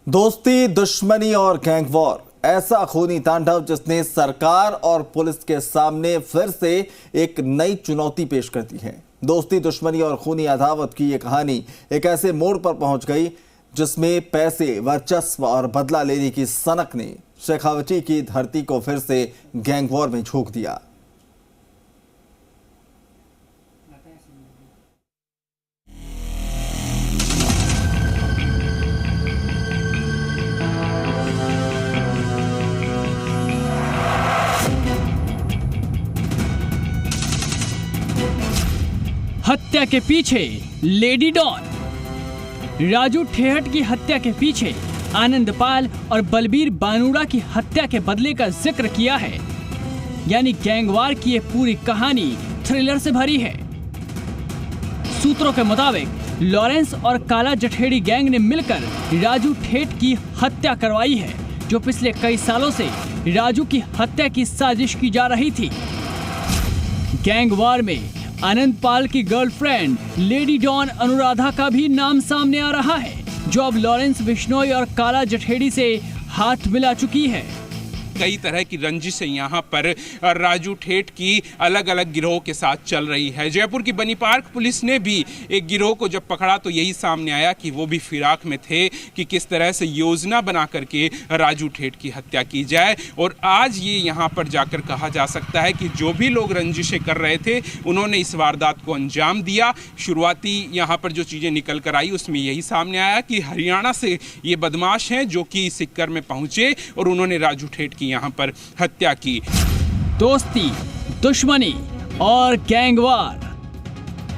दोस्ती, दुश्मनी और गैंग वॉर, ऐसा खूनी तांडव जिसने सरकार और पुलिस के सामने फिर से एक नई चुनौती पेश कर दी है। दोस्ती, दुश्मनी और खूनी अदावत की ये कहानी एक ऐसे मोड़ पर पहुंच गई जिसमें पैसे, वर्चस्व और बदला लेने की सनक ने शेखावटी की धरती को फिर से गैंग वॉर में झोंक दिया। हत्या के पीछे लेडी डॉन। राजू ठेहट की हत्या के पीछे आनंदपाल और बलबीर बानुड़ा की हत्या के बदले का जिक्र किया है। यानी गैंगवार की ये पूरी कहानी थ्रिलर से भरी है। सूत्रों के मुताबिक लॉरेंस और काला जठेड़ी गैंग ने मिलकर राजू ठेठ की हत्या करवाई है, जो पिछले कई सालों से राजू की हत्या की साजिश की जा रही थी। गैंगवार में आनंदपाल की गर्लफ्रेंड लेडी डॉन अनुराधा का भी नाम सामने आ रहा है, जो अब लॉरेंस बिश्नोई और काला जठेड़ी से हाथ मिला चुकी है। कई तरह की रंजिशें यहाँ पर राजू ठेठ की अलग अलग गिरोह के साथ चल रही है। जयपुर की बनी पार्क पुलिस ने भी एक गिरोह को जब पकड़ा तो यही सामने आया कि वो भी फिराक में थे कि किस तरह से योजना बना करके राजू ठेठ की हत्या की जाए। और आज ये यहाँ पर जाकर कहा जा सकता है कि जो भी लोग रंजिशें कर रहे थे उन्होंने इस वारदात को अंजाम दिया। शुरुआती यहाँ पर जो चीज़ें निकल कर आई उसमें यही सामने आया कि हरियाणा से ये बदमाश हैं जो कि सिक्कर में पहुँचे और उन्होंने राजू ठेठ की यहाँ पर हत्या की। दोस्ती, दुश्मनी और गैंगवार।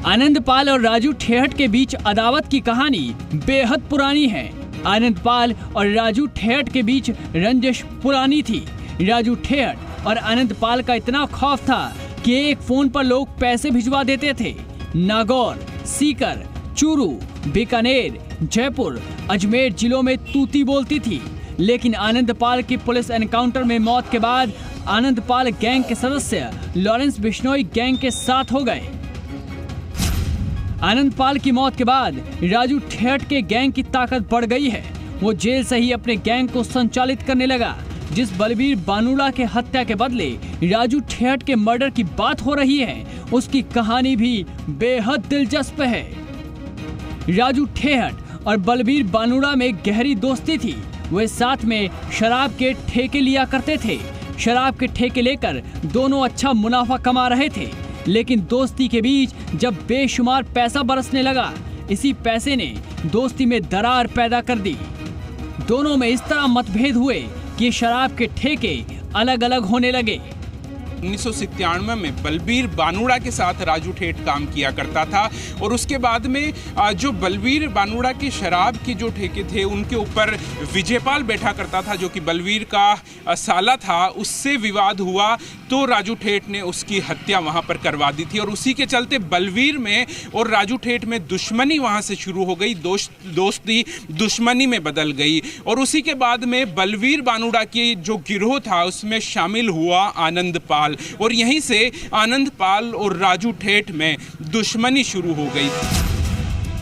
आनंदपाल और राजू ठेहट के बीच अदावत की कहानी बेहद पुरानी है। आनंदपाल और राजू ठेहट के बीच रंजिश पुरानी थी। राजू ठेहट और आनंदपाल का इतना खौफ था कि एक फोन पर लोग पैसे भिजवा देते थे। नागौर, सीकर, चूरू, बीकानेर, जयपुर, अजमेर जिलों में तूती बोलती थी। लेकिन आनंदपाल की पुलिस एनकाउंटर में मौत के बाद आनंदपाल गैंग के सदस्य लॉरेंस बिश्नोई गैंग के साथ हो गए। आनंदपाल की मौत के बाद राजू ठेहट के गैंग की ताकत बढ़ गई है। वो जेल से ही अपने गैंग को संचालित करने लगा। जिस बलबीर बानुड़ा के हत्या के बदले राजू ठेहट के मर्डर की बात हो रही है, उसकी कहानी भी बेहद दिलचस्प है। राजू ठेहट और बलबीर बानुड़ा में गहरी दोस्ती थी। वे साथ में शराब के ठेके लिया करते थे। शराब के ठेके लेकर दोनों अच्छा मुनाफा कमा रहे थे। लेकिन दोस्ती के बीच जब बेशुमार पैसा बरसने लगा, इसी पैसे ने दोस्ती में दरार पैदा कर दी। दोनों में इस तरह मतभेद हुए कि शराब के ठेके अलग अलग होने लगे। 1997 में बलबीर बानुड़ा के साथ राजू ठेठ काम किया करता था और उसके बाद में जो बलबीर बानुड़ा के शराब के जो ठेके थे उनके ऊपर विजयपाल बैठा करता था, जो कि बलबीर का साला था। उससे विवाद हुआ तो राजू ठेठ ने उसकी हत्या वहां पर करवा दी थी और उसी के चलते बलबीर में और राजू ठेठ में दुश्मनी वहां से शुरू हो गई। दोस्ती दुश्मनी में बदल गई और उसी के बाद में बलबीर बानुड़ा की जो गिरोह था उसमें शामिल हुआ आनंदपाल और यहीं से आनंदपाल और राजू ठेठ में दुश्मनी शुरू हो गई।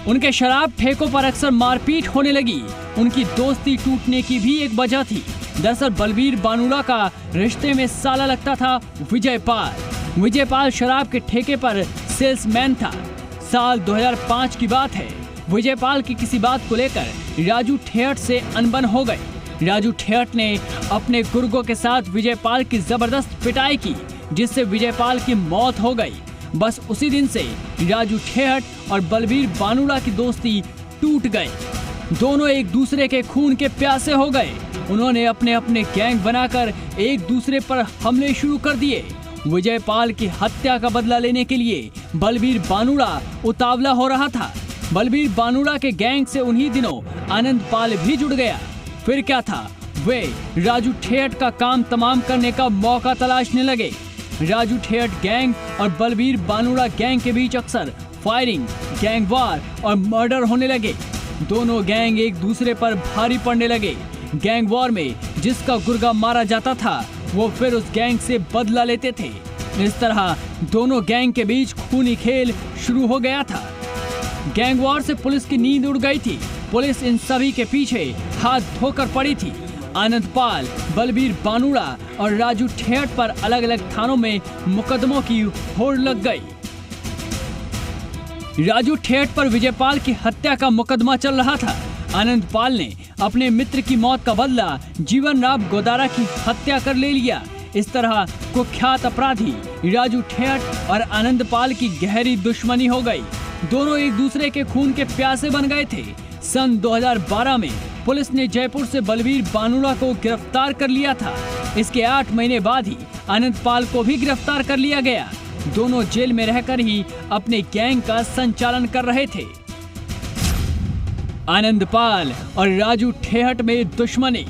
उनके शराब ठेकों पर अक्सर मारपीट होने लगी। उनकी दोस्ती टूटने की भी एक वजह थी। दरअसल बलबीर बानुड़ा का रिश्ते में साला लगता था विजयपाल। विजयपाल शराब के ठेके पर सेल्समैन था। साल 2005 की बात है। विजयपाल की किसी बात को लेकर राजू ठेहट से अनबन हो गए। राजू ठेहट ने अपने गुर्गों के साथ विजयपाल की जबरदस्त पिटाई की, जिससे विजयपाल की मौत हो गई। बस उसी दिन से राजू ठेहट और बलबीर बानुड़ा की दोस्ती टूट गई। दोनों एक दूसरे के खून के प्यासे हो गए। उन्होंने अपने अपने गैंग बनाकर एक दूसरे पर हमले शुरू कर दिए। विजयपाल की हत्या का बदला लेने के लिए बलबीर बानुड़ा उतावला हो रहा था। बलबीर बानुड़ा के गैंग से उन्हीं दिनों आनंदपाल भी जुड़ गया। फिर क्या था, वे राजू ठेहट का काम तमाम करने का मौका तलाशने लगे। राजू ठेहट गैंग और बलबीर बानुड़ा गैंग के बीच अक्सर फायरिंग, गैंगवार और मर्डर होने लगे। दोनों गैंग एक दूसरे पर भारी पड़ने लगे। गैंगवार में जिसका गुर्गा मारा जाता था वो फिर उस गैंग से बदला लेते थे। इस तरह दोनों गैंग के बीच खूनी खेल शुरू हो गया था। गैंगवार से पुलिस की नींद उड़ गई थी। पुलिस इन सभी के पीछे हाथ धोकर पड़ी थी। आनंद पाल, बलबीर बानुड़ा और राजू ठेहट पर अलग अलग थानों में मुकदमों की होड़ लग गई। राजू ठेहट पर विजयपाल की हत्या का मुकदमा चल रहा था। आनंद पाल ने अपने मित्र की मौत का बदला जीवन राम गोदारा की हत्या कर ले लिया। इस तरह कुख्यात अपराधी राजू ठेहट और आनंद पाल की गहरी दुश्मनी हो गई। दोनों एक दूसरे के खून के प्यासे बन गए थे। सन 2012 में पुलिस ने जयपुर से बलबीर बानुड़ा को गिरफ्तार कर लिया था। इसके 8 महीने बाद ही आनंद पाल को भी गिरफ्तार कर लिया गया। दोनों जेल में रहकर ही अपने गैंग का संचालन कर रहे थे। आनंद पाल और राजू ठेहट में दुश्मनी।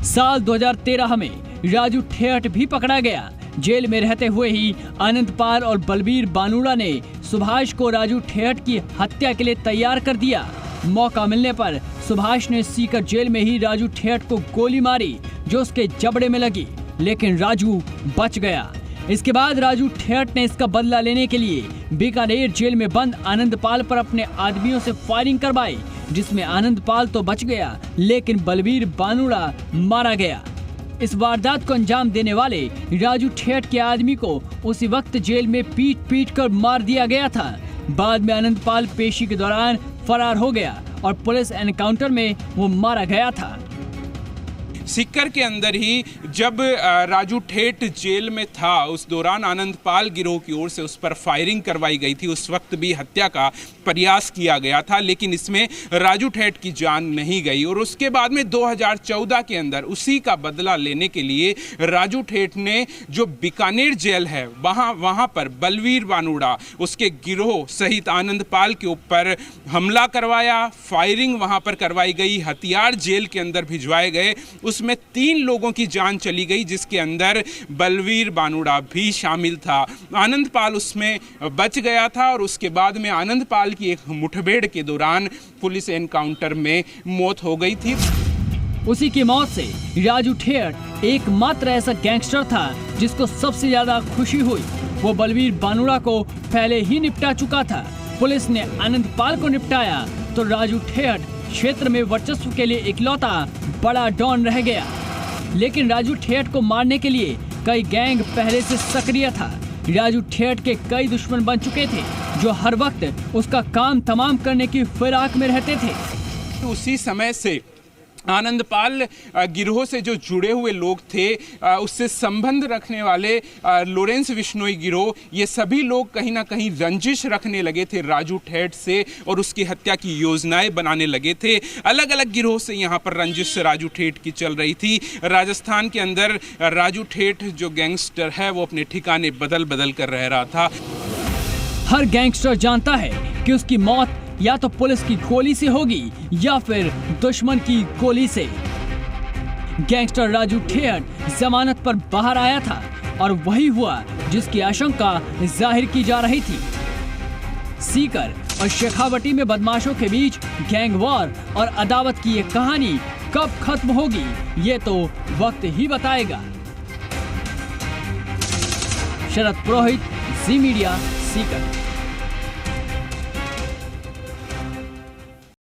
साल 2013 में राजू ठेहट भी पकड़ा गया। जेल में रहते हुए ही आनंद पाल और बलबीर बानुड़ा ने सुभाष को राजू ठेहट की हत्या के लिए तैयार कर दिया। मौका मिलने पर सुभाष ने सीकर जेल में ही राजू ठेहट को गोली मारी जो उसके जबड़े में लगी, लेकिन राजू बच गया। इसके बाद राजू ठेहट ने इसका बदला लेने के लिए बीकानेर जेल में बंद आनंद पाल पर अपने आदमियों से फायरिंग करवाई, जिसमें आनंद पाल तो बच गया लेकिन बलबीर बानुड़ा मारा गया। इस वारदात को अंजाम देने वाले राजू ठेहट के आदमी को उसी वक्त जेल में पीट कर मार दिया गया था। बाद में आनंद पाल पेशी के दौरान फरार हो गया और पुलिस एनकाउंटर में वो मारा गया था। सीकर के अंदर ही जब राजू ठेठ जेल में था, उस दौरान आनंद पाल गिरोह की ओर से उस पर फायरिंग करवाई गई थी। उस वक्त भी हत्या का प्रयास किया गया था, लेकिन इसमें राजू ठेठ की जान नहीं गई। और उसके बाद में 2014 के अंदर उसी का बदला लेने के लिए राजू ठेठ ने जो बीकानेर जेल है वहाँ पर बलबीर बानुड़ा, उसके गिरोह सहित आनंद पाल के ऊपर हमला करवाया। फायरिंग वहाँ पर करवाई गई, हथियार जेल के अंदर भिजवाए गए। उसमें 3 लोगों की जान चली गई, जिसके अंदर बलबीर बानुड़ा भी शामिल था। आनंद पाल उसमें बच गया था और उसके बाद में आनंद पाल की एक मुठभेड़ के दौरान पुलिस एनकाउंटर में मौत हो गई थी। उसी की मौत से राजू ठेहट एकमात्र ऐसा गैंगस्टर था जिसको सबसे ज्यादा खुशी हुई। वो बलबीर बानुड़ा को पहले ही निपटा चुका था। पुलिस ने आनंद पाल को निपटाया तो राजू ठेहट क्षेत्र में वर्चस्व के लिए इकलौता बड़ा डॉन रह गया। लेकिन राजू ठेहट को मारने के लिए कई गैंग पहले से सक्रिय था। राजू ठेहट के कई दुश्मन बन चुके थे जो हर वक्त उसका काम तमाम करने की फिराक में रहते थे। उसी समय से आनंद पाल गिरोह से जो जुड़े हुए लोग थे, उससे संबंध रखने वाले लॉरेंस बिश्नोई गिरोह, ये सभी लोग कहीं ना कहीं रंजिश रखने लगे थे राजू ठेठ से और उसकी हत्या की योजनाएं बनाने लगे थे। अलग अलग गिरोह से यहाँ पर रंजिश राजू ठेठ की चल रही थी। राजस्थान के अंदर राजू ठेठ जो गैंगस्टर है वो अपने ठिकाने बदल बदल कर रह रहा था। हर गैंगस्टर जानता है कि उसकी मौत या तो पुलिस की गोली से होगी या फिर दुश्मन की गोली से। गैंगस्टर राजू ठेहट जमानत पर बाहर आया था और वही हुआ जिसकी आशंका जाहिर की जा रही थी। सीकर और शेखावटी में बदमाशों के बीच गैंग वॉर और अदावत की ये कहानी कब खत्म होगी ये तो वक्त ही बताएगा। शरद पुरोहित, जी मीडिया, सीकर।